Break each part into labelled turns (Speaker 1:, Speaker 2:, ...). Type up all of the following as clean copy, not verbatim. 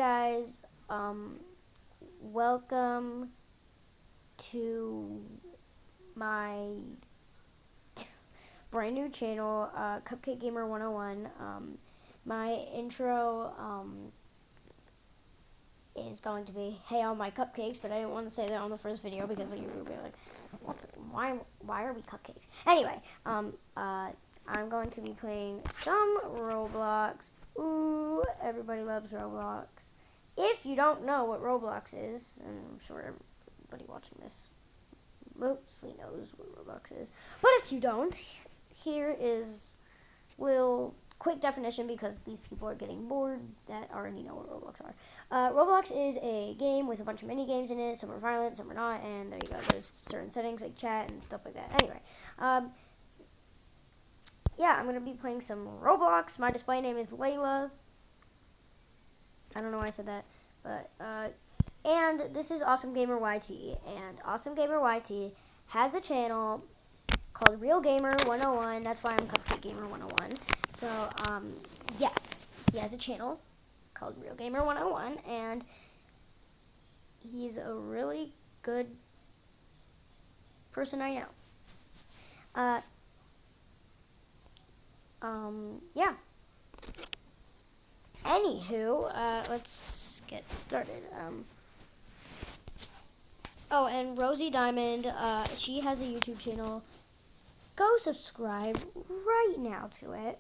Speaker 1: guys, welcome to my brand new channel, Cupcake Gamer 101. My intro is going to be, hey, all my cupcakes, but I didn't want to say that on the first video because you would be like, why are we cupcakes? Anyway, I'm going to be playing some Roblox. Ooh, everybody loves Roblox. If you don't know what Roblox is, and I'm sure everybody watching this mostly knows what Roblox is, but if you don't, here is little quick definition because these people are getting bored that already know what Roblox are. Roblox is a game with a bunch of mini games in it. Some are violent, some are not, and there you go. There's certain settings like chat and stuff like that. Anyway, yeah, I'm going to be playing some Roblox. My display name is Layla. I don't know why I said that, but, and this is Awesome Gamer YT, and Awesome Gamer YT has a channel called Real Gamer 101. That's why I'm Cupcake Gamer 101. So, yes, he has a channel called Real Gamer 101, and he's a really good person I know. Yeah. Anywho, let's get started. Oh, and Rosie Diamond, she has a YouTube channel. Go subscribe right now to it.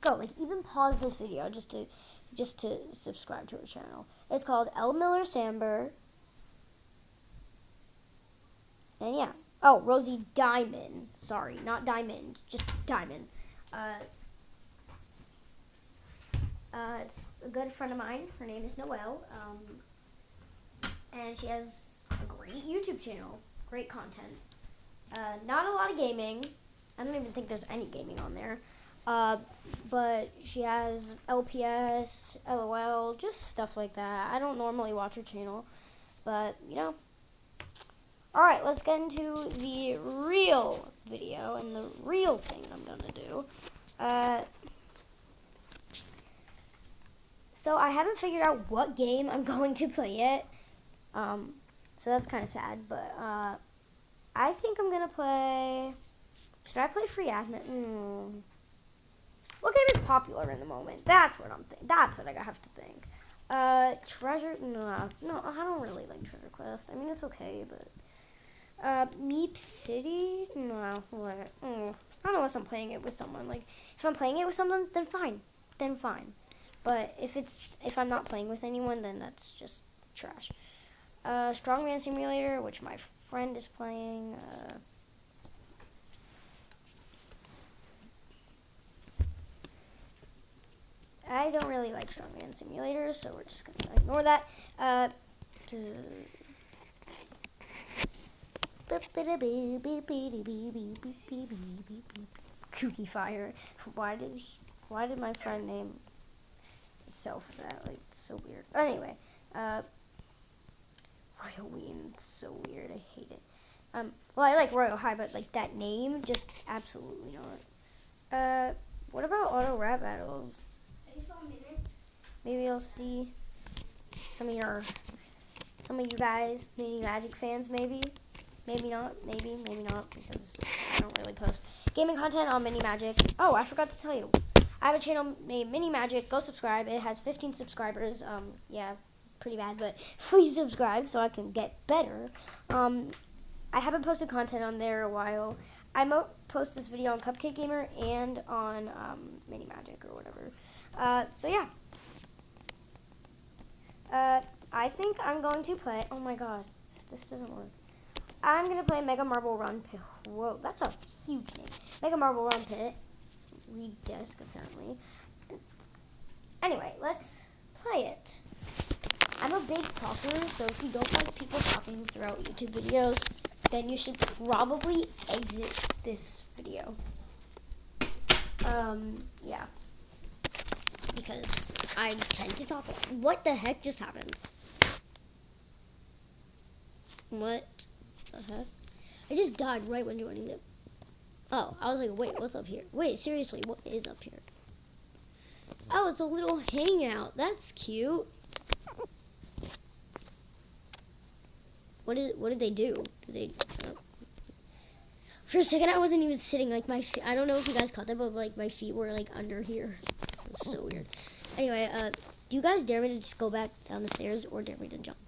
Speaker 1: Go, like, even pause this video just to subscribe to her channel. It's called L. Miller Samber. And yeah. Oh, Rosie Diamond. Sorry, not Diamond, just Diamond. It's a good friend of mine. Her name is Noelle. And she has a great YouTube channel. Great content. Not a lot of gaming. I don't even think there's any gaming on there. But she has LPS, LOL, just stuff like that. I don't normally watch her channel, but, you know. Alright, let's get into the real video and the real thing I'm going to do. So I haven't figured out what game I'm going to play yet. So that's kind of sad, but I think I'm going to play... Should I play Free Admin? What game is popular in the moment? That's what I'm thinking. That's what I have to think. Treasure? No, I don't really like Treasure Quest. I mean, it's okay, but... Meep City? No, what? I don't know unless I'm playing it with someone. Like, if I'm playing it with someone, then fine. But if I'm not playing with anyone, then that's just trash. Strongman Simulator, which my friend is playing. I don't really like Strongman Simulator, so we're just gonna ignore that. Kooky Fire. Why did my friend name itself that? Like, it's so weird. Anyway, Royal Ween, it's so weird. I hate it. Well, I like Royal High, but like that name, just absolutely not. What about auto rap battles? Maybe I'll see some of you guys, Mini Magic fans, maybe not, maybe not, because I don't really post gaming content on Mini Magic. Oh, I forgot to tell you, I have a channel named Mini Magic. Go subscribe. It has 15 subscribers. Yeah, pretty bad, but please subscribe so I can get better. I haven't posted content on there in a while. I might post this video on Cupcake Gamer and on Mini Magic or whatever. So yeah. I think I'm going to play... Oh my god, this doesn't work. I'm going to play Mega Marble Run Pit. Whoa, that's a huge name. Mega Marble Run Pit. Read desk, apparently. Anyway, let's play it. I'm a big talker, so if you don't like people talking throughout YouTube videos, then you should probably exit this video. Yeah. Because I tend to talk. What the heck just happened? What the heck? I just died right when joining them. Oh, I was like, wait, what's up here? Wait, seriously, what is up here? Oh, it's a little hangout. That's cute. what did they do? For a second, I wasn't even sitting. Like my feet, I don't know if you guys caught that, but like my feet were like under here. It's so weird. Anyway, do you guys dare me to just go back down the stairs or dare me to jump?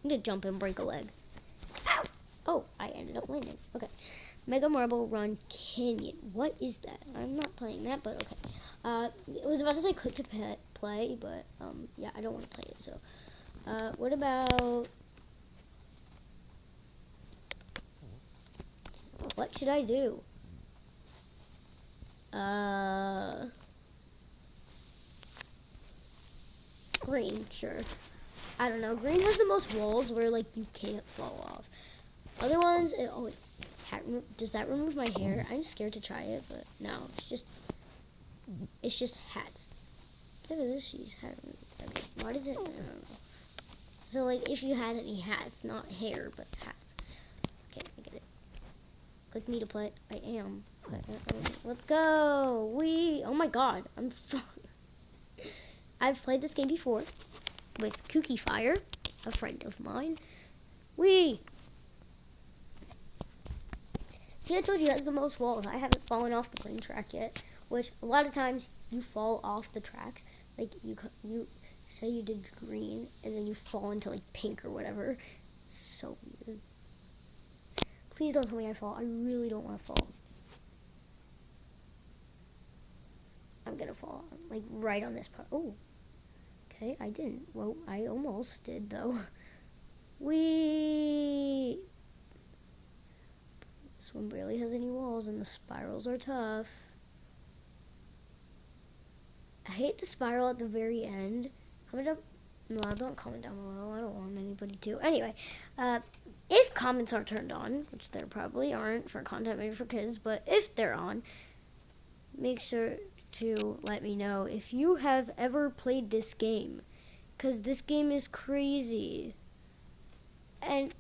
Speaker 1: I'm gonna jump and break a leg. Ow! Oh, I ended up landing. Okay. Mega Marble Run Canyon. What is that? I'm not playing that, but okay. It was about to say click to play, but yeah, I don't want to play it. So, what about? What should I do? Green, sure. I don't know. Green has the most walls where like you can't fall off. Other ones, does that remove my hair? I'm scared to try it, but no, it's just hats. Look at this, she's hat. What is it? I don't know. So like, if you had any hats, not hair, but hats. Okay, I get it. Click me to play. I am. Let's go. Oh my god, I'm falling. I've played this game before with Kooky Fire, a friend of mine. See, I told you it has the most walls. I haven't fallen off the green track yet, which a lot of times you fall off the tracks. Like you say you did green and then you fall into like pink or whatever. It's so weird. Please don't tell me I fall. I really don't want to fall. I'm gonna fall, like right on this part. Oh, okay, I didn't. Well, I almost did though. This one barely has any walls, and the spirals are tough. I hate the spiral at the very end. No, don't comment down below. I don't want anybody to. Anyway, if comments are turned on, which there probably aren't for content made for kids, but if they're on, make sure to let me know if you have ever played this game, because this game is crazy. And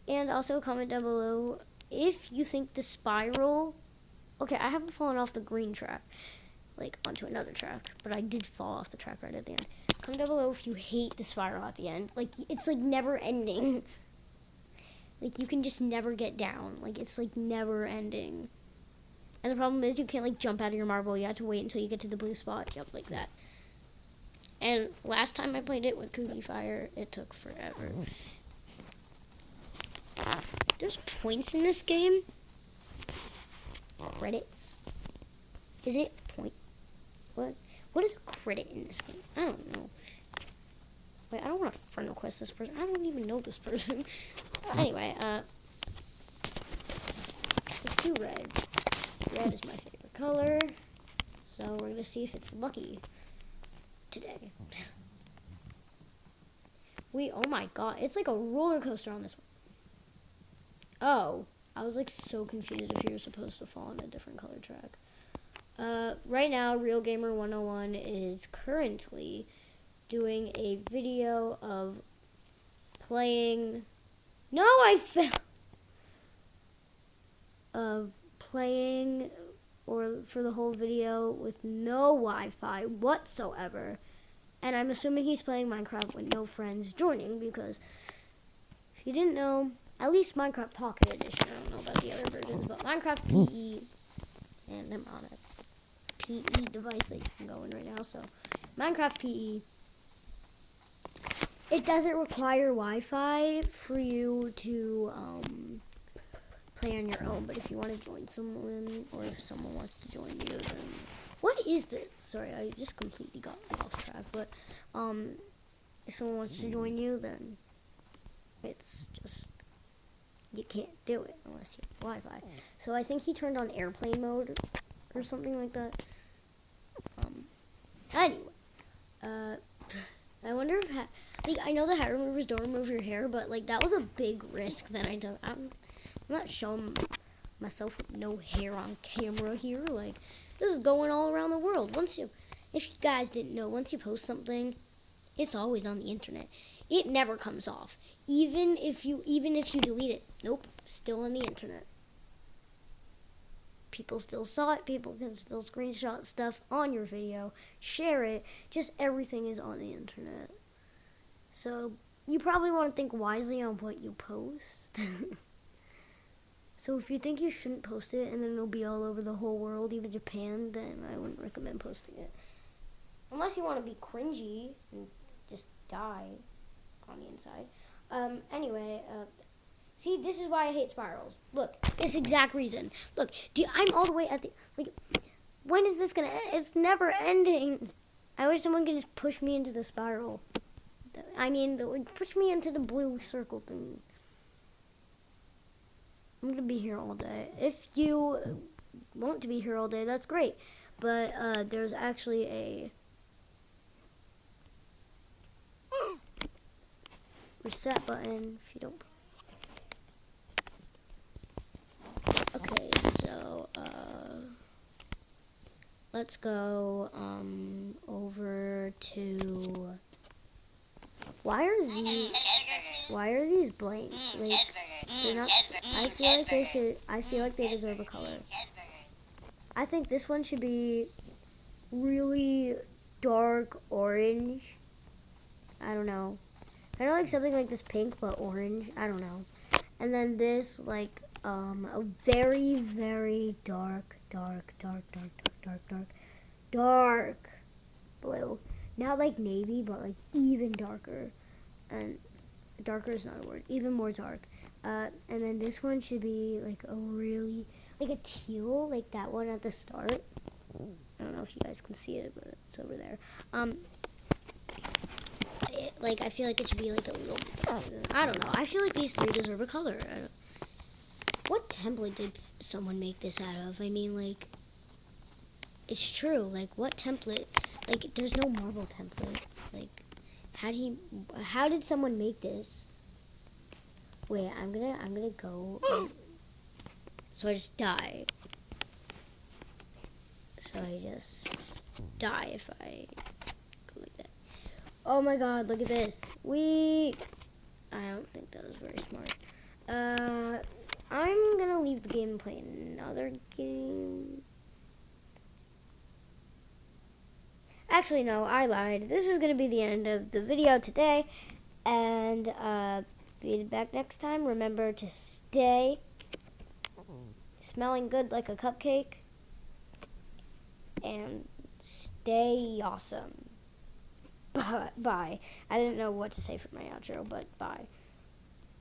Speaker 1: also comment down below if you think the spiral. Okay, I haven't fallen off the green track, like onto another track, but I did fall off the track right at the end. Comment down below if you hate the spiral at the end. Like, it's like never ending. Like, you can just never get down. Like, it's like never ending. And the problem is you can't like jump out of your marble. You have to wait until you get to the blue spot. Yep, like that. And last time I played it with Kooky Fire, it took forever. There's points in this game. Credits. Is it point? What is a credit in this game? I don't know. Wait, I don't want to friend request this person. I don't even know this person. Anyway, let's do red. Red is my favorite color. So we're going to see if it's lucky today. Oh my god. It's like a roller coaster on this one. Oh. I was like so confused if you were supposed to fall on a different color track. Right now, Real Gamer 101 is currently doing a video of playing... No, I fell! Of playing or for the whole video with no Wi-Fi whatsoever. And I'm assuming he's playing Minecraft with no friends joining, because if you didn't know, at least Minecraft Pocket Edition, I don't know about the other versions, but Minecraft PE, and I'm on a PE device that you can go in right now, so Minecraft PE, it doesn't require Wi-Fi for you to play on your own, but if you want to join someone, or if someone wants to join you, then... What is this? Sorry, I just completely got off track, but if someone wants to join you, then it's just... You can't do it unless you have Wi-Fi. So I think he turned on airplane mode or something like that. Anyway, I wonder if like, I know the hat removers don't remove your hair, but like that was a big risk that I took. I'm not showing myself with no hair on camera here. Like, this is going all around the world. If you guys didn't know, once you post something, it's always on the internet. It never comes off. Even if you delete it, nope, still on the internet. People still saw it. People can still screenshot stuff on your video, share it. Just everything is on the internet. So you probably want to think wisely on what you post. So if you think you shouldn't post it and then it'll be all over the whole world, even Japan, then I wouldn't recommend posting it. Unless you want to be cringy and just die on the inside. Anyway, see, this is why I hate spirals. Look, this exact reason. Look, I'm all the way at the, like, when is this gonna end? It's never ending. I wish someone could just push me into the spiral. I mean, push me into the blue circle thing. I'm gonna be here all day. If you want to be here all day, that's great. But there's actually a reset button if you don't. Okay, so let's go over to. Why are these blank? Like, they're not. I feel like they should. I feel like they deserve a color. I think this one should be really dark orange. I don't know. Kind of like something like this pink, but orange. I don't know. And then this, like, a very, very dark blue. Not like navy, but like even darker. And darker is not a word. Even more dark. And then this one should be like a really, like a teal, like that one at the start. I don't know if you guys can see it, but it's over there. Like, I feel like it should be like a little bit darker. I don't know. I feel like these three deserve a color. What template did someone make this out of? I mean, like, it's true. Like, what template? Like, there's no marble template. Like, how did someone make this? Wait, I'm gonna go. So I just die. So I just die if I go like that. Oh my god, look at this. I don't think that was very smart. I'm gonna leave the game and play another game. Actually, no, I lied. This is gonna be the end of the video today. And, be back next time. Remember to stay smelling good like a cupcake. And stay awesome. Bye. I didn't know what to say for my outro, but bye.